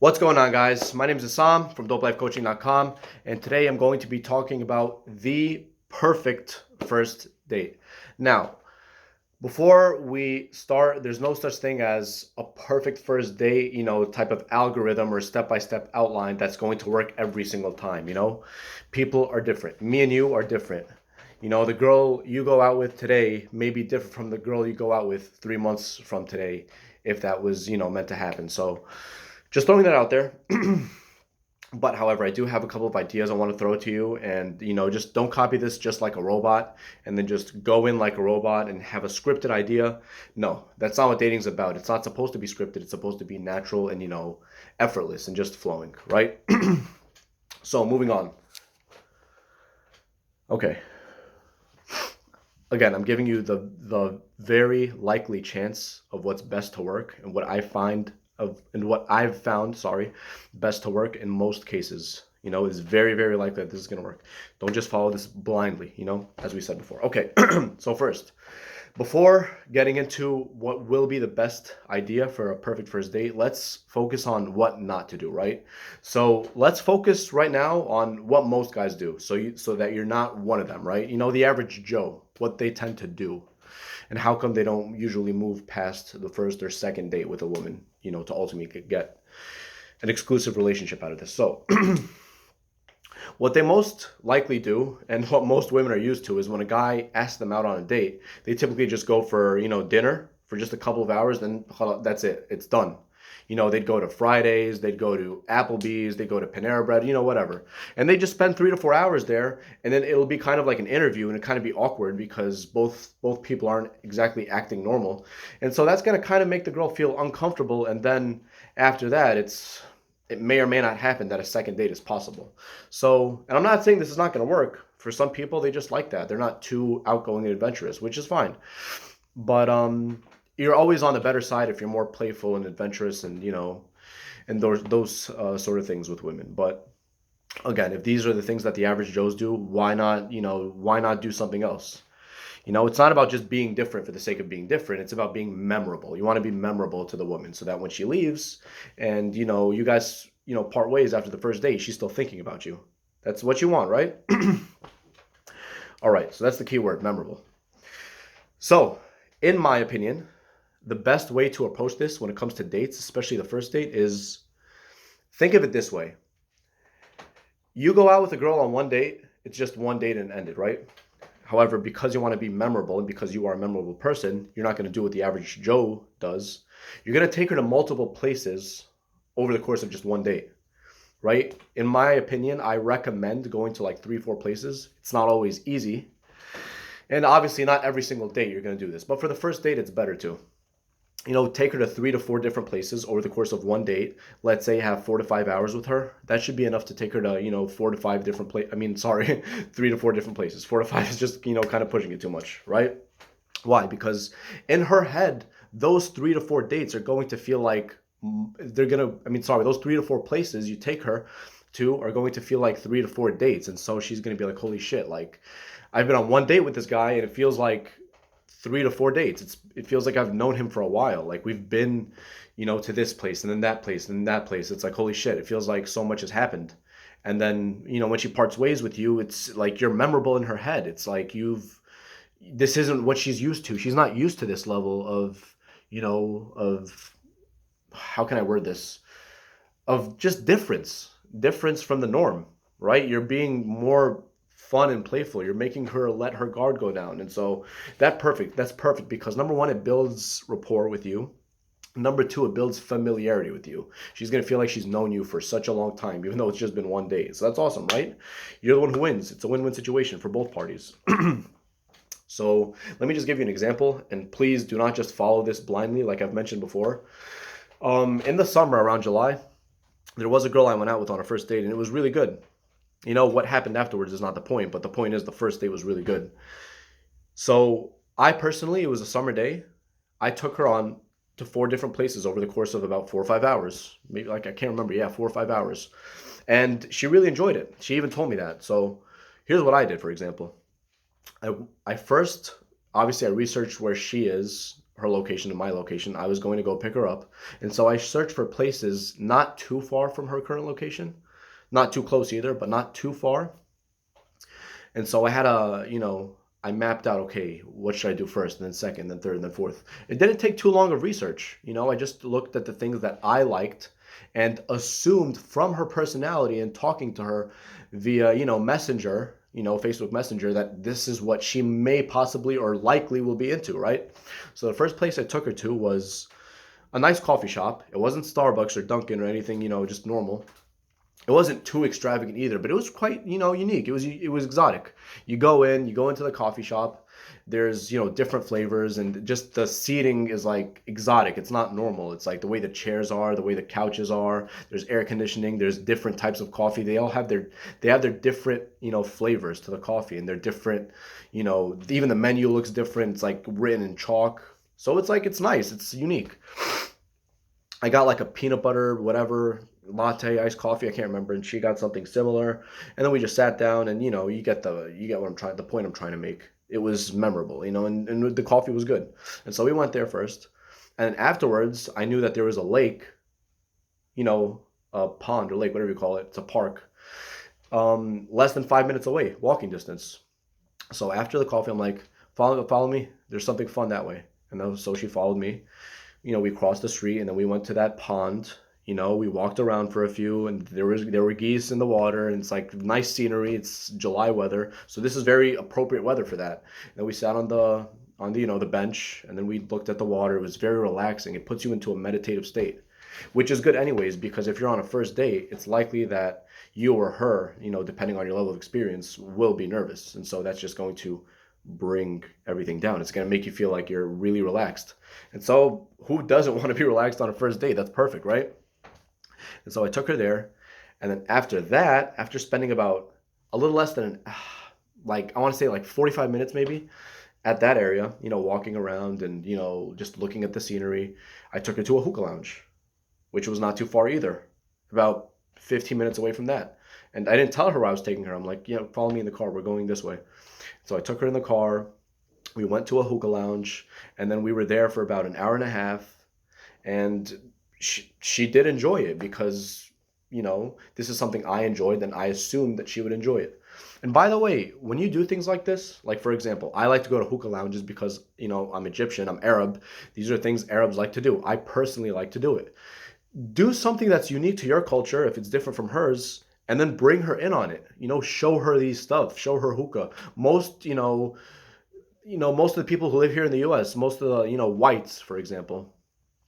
What's going on, guys? My name is Assam from dopelifecoaching.com, and today I'm going to be talking about the perfect first date. Now, before we start, there's no such thing as a perfect first date, type of algorithm or step-by-step outline that's going to work every single time. People are different. Me and you are different. The girl you go out with today may be different from the girl you go out with 3 months from today, if that was, meant to happen. So just throwing that out there. But however, I do have a couple of ideas I want to throw to you, and just don't copy this just like a robot and then just go in like a robot and have a scripted idea. No, that's not what dating's about. It's not supposed to be scripted. It's supposed to be natural and effortless and just flowing, right? So moving on. Okay. Again, I'm giving you the very likely chance of what's best to work and what I've found, best to work in most cases. It's very, very likely that this is going to work. Don't just follow this blindly, as we said before. Okay, so first, before getting into what will be the best idea for a perfect first date, let's focus on what not to do, right? So let's focus right now on what most guys do, so that you're not one of them, right? The average Joe, what they tend to do, and how come they don't usually move past the first or second date with a woman, to ultimately get an exclusive relationship out of this. So what they most likely do, and what most women are used to, is when a guy asks them out on a date, they typically just go for, dinner for just a couple of hours, then that's it. It's done. They'd go to Fridays, they'd go to Applebee's, they'd go to Panera Bread, whatever. And they just spend 3 to 4 hours there, and then it'll be kind of like an interview, and it kind of be awkward because both people aren't exactly acting normal. And so that's going to kind of make the girl feel uncomfortable, and then after that, it may or may not happen that a second date is possible. So, and I'm not saying this is not going to work. For some people, they just like that. They're not too outgoing and adventurous, which is fine. But you're always on the better side if you're more playful and adventurous, and and those sort of things with women. But again, if these are the things that the average Joes do, why not do something else? It's not about just being different for the sake of being different. It's about being memorable. You want to be memorable to the woman so that when she leaves and, you guys, part ways after the first date, she's still thinking about you. That's what you want, right? All right. So that's the key word, memorable. So in my opinion, the best way to approach this when it comes to dates, especially the first date, is think of it this way. You go out with a girl on one date. It's just one date and ended, right? However, because you want to be memorable and because you are a memorable person, you're not going to do what the average Joe does. You're going to take her to multiple places over the course of just one date, right? In my opinion, I recommend going to like 3, 4 places. It's not always easy. And obviously not every single date you're going to do this. But for the first date, it's better to. Take her to 3 to 4 different places over the course of one date. Let's say you have 4 to 5 hours with her. That should be enough to take her to, 4 to 5 different places. 3 to 4 different places. 4 to 5 is just, kind of pushing it too much, right? Why? Because in her head, those 3 to 4 dates are going to feel like those 3 to 4 places you take her to are going to feel like 3 to 4 dates. And so she's going to be like, holy shit, like I've been on one date with this guy and it feels like 3 to 4 dates. It feels like I've known him for a while. Like we've been, to this place and then that place and then that place. It's like, holy shit, it feels like so much has happened. And then, when she parts ways with you, it's like you're memorable in her head. It's like this isn't what she's used to. She's not used to this level of how can I word this? Of just difference from the norm, right? You're being more fun and playful. You're making her let her guard go down. And so that's perfect because number one, it builds rapport with you. Number two, it builds familiarity with you. She's going to feel like she's known you for such a long time, even though it's just been one day. So that's awesome, right? You're the one who wins. It's a win-win situation for both parties. So let me just give you an example, and please do not just follow this blindly like I've mentioned before. In the summer around July, there was a girl I went out with on a first date, and it was really good. What happened afterwards is not the point, but the point is the first date was really good. So I personally, it was a summer day. I took her on to 4 different places over the course of about 4 or 5 hours. Maybe I can't remember. Yeah, 4 or 5 hours. And she really enjoyed it. She even told me that. So here's what I did, for example. I first, obviously I researched where she is, her location to my location. I was going to go pick her up. And so I searched for places not too far from her current location, not too close either, but not too far. And so I had I mapped out, okay, what should I do first, and then second, then third, and then fourth. It didn't take too long of research. I just looked at the things that I liked and assumed from her personality and talking to her via, Messenger, Facebook Messenger, that this is what she may possibly or likely will be into, right? So the first place I took her to was a nice coffee shop. It wasn't Starbucks or Dunkin' or anything, just normal. It wasn't too extravagant either, but it was quite, unique. It was exotic. You go into the coffee shop. There's, different flavors, and just the seating is like exotic. It's not normal. It's like the way the chairs are, the way the couches are. There's air conditioning. There's different types of coffee. They have their different, flavors to the coffee, and they're different, even the menu looks different. It's like written in chalk. So it's nice. It's unique. I got like a peanut butter, whatever, latte, iced coffee, I can't remember, and she got something similar. And then we just sat down, and the point I'm trying to make. It was memorable, and the coffee was good. And so we went there first. And afterwards, I knew that there was a lake, a pond or lake, whatever you call it. It's a park, less than 5 minutes away, walking distance. So after the coffee, I'm like, follow me. There's something fun that way. And so she followed me. We crossed the street, and then we went to that pond. We walked around for a few, and there were geese in the water, and it's like nice scenery. It's July weather, so this is very appropriate weather for that. And then we sat on the bench, and then we looked at the water. It was very relaxing. It puts you into a meditative state, which is good anyways, because if you're on a first date, it's likely that you or her, depending on your level of experience, will be nervous, and so that's just going to bring everything down. It's going to make you feel like you're really relaxed. And so who doesn't want to be relaxed on a first date? That's perfect, right? And so I took her there. And then after that, after spending about a little less than I want to say like 45 minutes maybe at that area, walking around and, just looking at the scenery, I took her to a hookah lounge, which was not too far either, about 15 minutes away from that. And I didn't tell her where I was taking her. I'm like, follow me in the car. We're going this way. So I took her in the car. We went to a hookah lounge, and then we were there for about an hour and a half. And she did enjoy it because, this is something I enjoyed, and I assumed that she would enjoy it. And by the way, when you do things like this, like for example, I like to go to hookah lounges because, I'm Egyptian, I'm Arab. These are things Arabs like to do. I personally like to do it. Do something that's unique to your culture if it's different from hers, and then bring her in on it. Show her these stuff. Show her hookah. Most of the people who live here in the U.S., most of the whites, for example,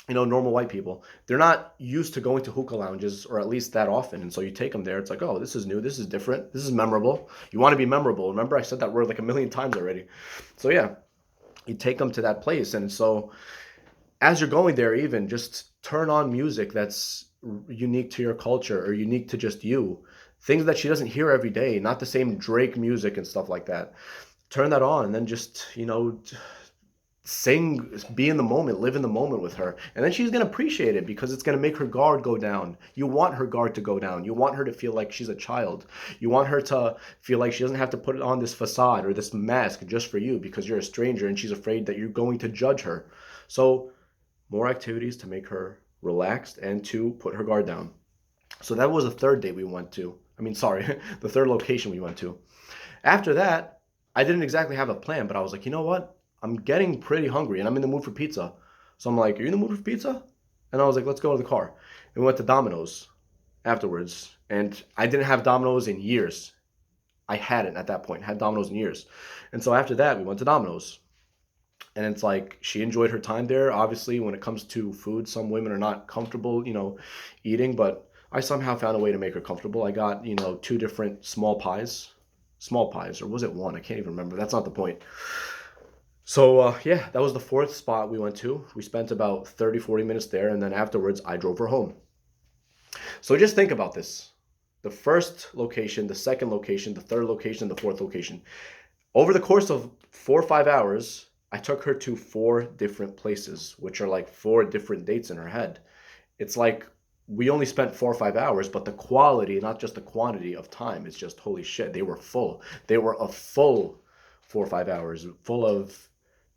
normal white people, they're not used to going to hookah lounges, or at least that often. And so you take them there. It's like, oh, this is new. This is different. This is memorable. You want to be memorable. Remember, I said that word like a million times already. So yeah, you take them to that place, and so as you're going there, even just turn on music that's unique to your culture or unique to just you. Things that she doesn't hear every day, not the same Drake music and stuff like that. Turn that on, and then just, sing, be in the moment, live in the moment with her. And then she's going to appreciate it because it's going to make her guard go down. You want her guard to go down. You want her to feel like she's a child. You want her to feel like she doesn't have to put on this facade or this mask just for you because you're a stranger and she's afraid that you're going to judge her. So more activities to make her relaxed and to put her guard down. So that was the third date we went to. The third location we went to. After that, I didn't exactly have a plan, but I was like, you know what? I'm getting pretty hungry and I'm in the mood for pizza. So I'm like, are you in the mood for pizza? And I was like, let's go to the car. And we went to Domino's afterwards. And I didn't have Domino's in years. I hadn't at that point, had Domino's in years. And so after that, we went to Domino's. And it's like, she enjoyed her time there. Obviously, when it comes to food, some women are not comfortable, eating, but I somehow found a way to make her comfortable. I got, 2 different small pies, or was it 1? I can't even remember. That's not the point. So, yeah, that was the 4th spot we went to. We spent about 30, 40 minutes there, and then afterwards, I drove her home. So just think about this. The first location, the second location, the third location, the fourth location. Over the course of 4 or 5 hours, I took her to 4 different places, which are like 4 different dates in her head. It's like we only spent 4 or 5 hours, but the quality, not just the quantity of time, it's just holy shit. They were full. They were a full 4 or 5 hours, full of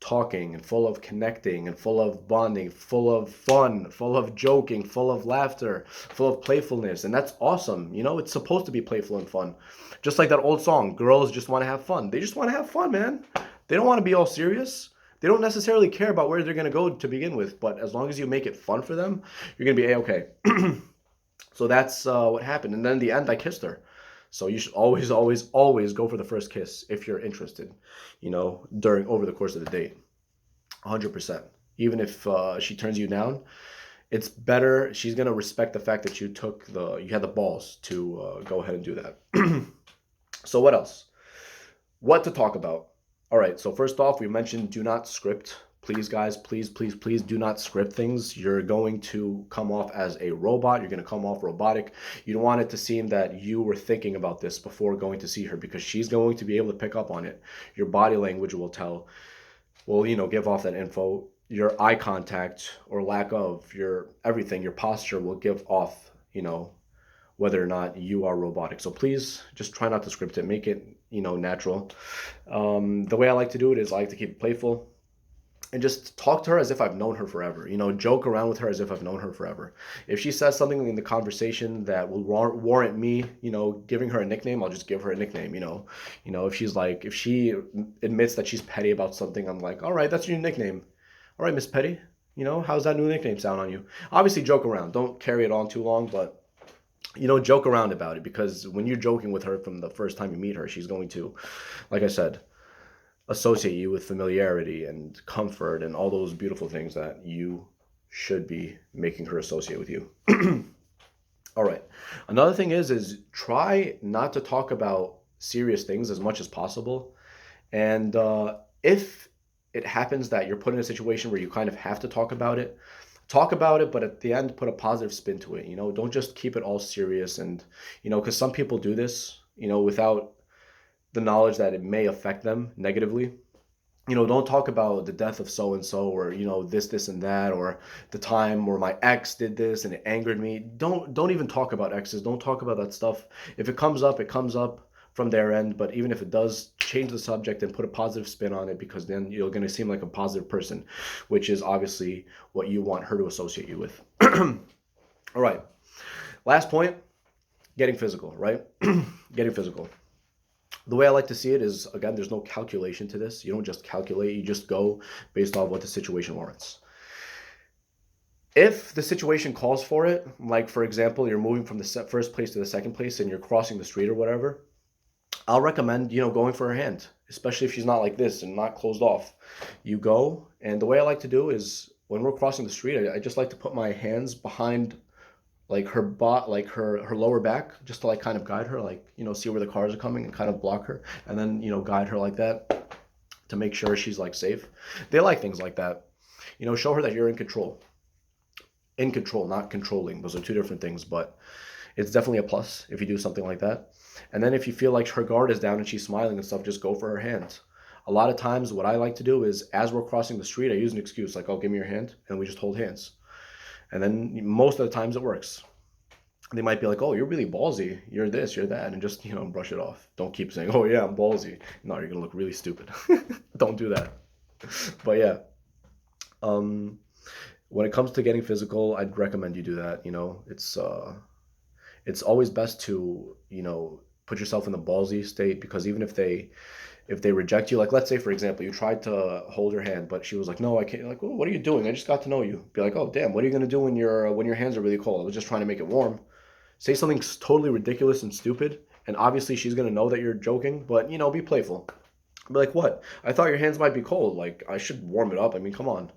talking and full of connecting and full of bonding, full of fun, full of joking, full of laughter, full of playfulness. And that's awesome. You know, it's supposed to be playful and fun. Just like that old song, girls just want to have fun. They just want to have fun, man. They don't want to be all serious. They don't necessarily care about where they're going to go to begin with, but as long as you make it fun for them, you're going to be A-okay. So that's what happened. And then in the end, I kissed her. So you should always, always, always go for the first kiss if you're interested, you know, over the course of the date. 100%. Even if she turns you down, it's better. She's gonna respect the fact that you had the balls to go ahead and do that. So what else? What to talk about? All right. So first off, we mentioned do not script. Please, guys, please, please, please do not script things. You're going to come off as a robot. You're going to come off robotic. You don't want it to seem that you were thinking about this before going to see her, because she's going to be able to pick up on it. Your body language will tell, you know, give off that info. Your eye contact or lack of, your everything, your posture will give off, you know, whether or not you are robotic. So please just try not to script it. Make it, you know, natural. The way I like to do it is I like to keep it playful. And just talk to her as if I've known her forever. You know, joke around with her as if I've known her forever. If she says something in the conversation that will warrant me, you know, giving her a nickname, I'll just give her a nickname. You know, if she admits that she's petty about something, I'm like, all right, that's your new nickname. All right, Miss Petty. You know, how's that new nickname sound on you? Obviously, joke around. Don't carry it on too long, but you know, joke around about it, because when you're joking with her from the first time you meet her, she's going to, like I said, associate you with familiarity and comfort and all those beautiful things that you should be making her associate with you. All right. Another thing is try not to talk about serious things as much as possible. And if it happens that you're put in a situation where you kind of have to talk about it, but at the end, put a positive spin to it. You know, don't just keep it all serious. And, you know, because some people do this, you know, without the knowledge that it may affect them negatively. You know, don't talk about the death of so and so, or, you know, this and that, or the time where my ex did this and it angered me. Don't even talk about exes. Don't talk about that stuff. If it comes up, it comes up from their end. But even if it does, change the subject and put a positive spin on it, because then you're going to seem like a positive person, which is obviously what you want her to associate you with. All right. Last point, getting physical, right? Getting physical. The way I like to see it is, again, there's no calculation to this. You don't just calculate, you just go based off what the situation warrants. If the situation calls for it, like, for example, you're moving from the first place to the second place and you're crossing the street or whatever, I'll recommend, you know, going for her hand, especially if she's not like this and not closed off. You go, and the way I like to do is when we're crossing the street, I just like to put my hands behind like her lower back, just to like kind of guide her, like, you know, see where the cars are coming and kind of block her, and then, you know, guide her like that to make sure she's like safe. They like things like that. You know, show her that you're in control. In control, not controlling. Those are two different things, but it's definitely a plus if you do something like that. And then if you feel like her guard is down and she's smiling and stuff, just go for her hand. A lot of times what I like to do is, as we're crossing the street, I use an excuse like, oh, give me your hand, and we just hold hands. And then most of the times it works. They might be like, oh, you're really ballsy. You're this, you're that. And just, you know, brush it off. Don't keep saying, oh, yeah, I'm ballsy. No, you're going to look really stupid. Don't do that. But yeah. When it comes to getting physical, I'd recommend you do that. You know, it's always best to, you know, put yourself in the ballsy state, because even if they reject you, like, let's say, for example, you tried to hold her hand, but she was like, no, I can't. Like, well, what are you doing? I just got to know you. Be like, oh, damn, what are you going to do when your hands are really cold? I was just trying to make it warm. Say something totally ridiculous and stupid, and obviously she's going to know that you're joking, but, you know, be playful. Be like, what? I thought your hands might be cold. Like, I should warm it up. I mean, come on.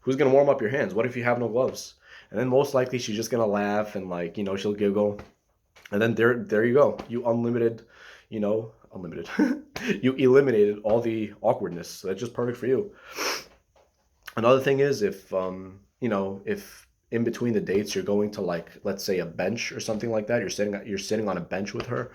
Who's going to warm up your hands? What if you have no gloves? And then most likely she's just going to laugh and, like, you know, she'll giggle. And then there you go. You unlimited. You eliminated all the awkwardness. So that's just perfect for you. Another thing is, if you know, if in between the dates you're going to, like, let's say a bench or something like that, you're sitting on a bench with her,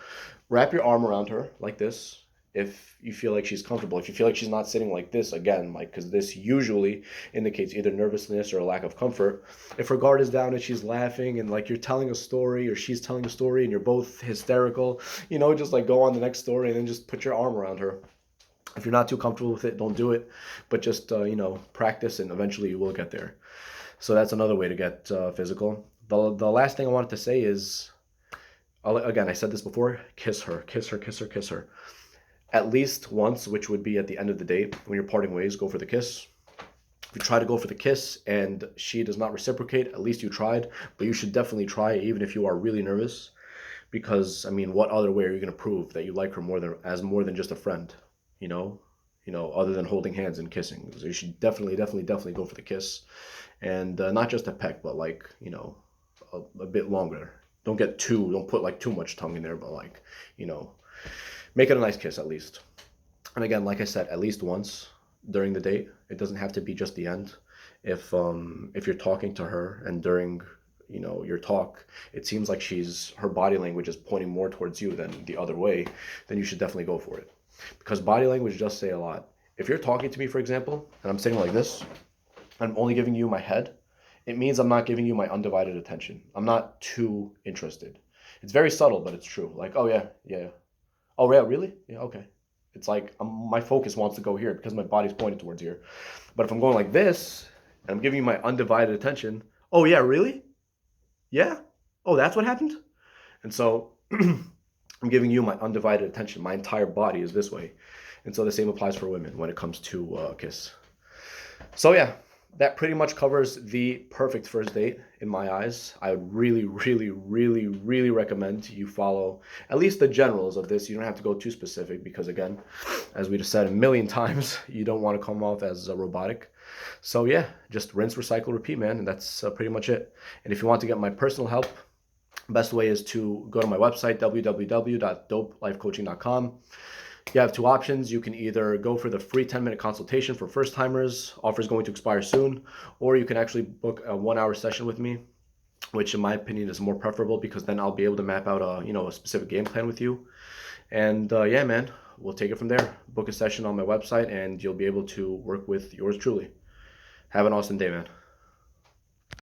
wrap your arm around her like this. If you feel like she's comfortable, if you feel like she's not sitting like this, again, like, because this usually indicates either nervousness or a lack of comfort. If her guard is down and she's laughing and, like, you're telling a story or she's telling a story and you're both hysterical, you know, just like go on the next story and then just put your arm around her. If you're not too comfortable with it, don't do it, but just, practice, and eventually you will get there. So that's another way to get physical. The last thing I wanted to say is, again, I said this before, kiss her, kiss her, kiss her, kiss her. At least once, which would be at the end of the date. When you're parting ways, go for the kiss. If you try to go for the kiss and she does not reciprocate, at least you tried, but you should definitely try even if you are really nervous, because I mean, what other way are you going to prove that you like her more than just a friend, you know? Other than holding hands and kissing. So you should definitely, definitely, definitely go for the kiss, and not just a peck, but like, a bit longer. Don't put like too much tongue in there, but like, you know, make it a nice kiss at least. And again, like I said, at least once during the date. It doesn't have to be just the end. If you're talking to her and during your talk, it seems like her body language is pointing more towards you than the other way, then you should definitely go for it. Because body language does say a lot. If you're talking to me, for example, and I'm sitting like this, I'm only giving you my head, it means I'm not giving you my undivided attention. I'm not too interested. It's very subtle, but it's true. Like, oh yeah, yeah. Oh yeah, really? Yeah, okay. It's like my focus wants to go here because my body's pointed towards here. But if I'm going like this, and I'm giving you my undivided attention, oh yeah, really? Yeah? Oh, that's what happened? And so I'm giving you my undivided attention. My entire body is this way. And so the same applies for women when it comes to kiss. So yeah, that pretty much covers the perfect first date in my eyes. I would really, really, really, really recommend you follow at least the generals of this. You don't have to go too specific because, again, as we just said a million times, you don't want to come off as robotic. So yeah, just rinse, recycle, repeat, man, and that's pretty much it. And if you want to get my personal help, best way is to go to my website, www.dopelifecoaching.com. You have two options. You can either go for the free 10-minute consultation for first timers, offer is going to expire soon, or you can actually book a 1-hour session with me, which in my opinion is more preferable because then I'll be able to map out a specific game plan with you. And yeah, man, we'll take it from there. Book a session on my website and you'll be able to work with yours truly. Have an awesome day, man.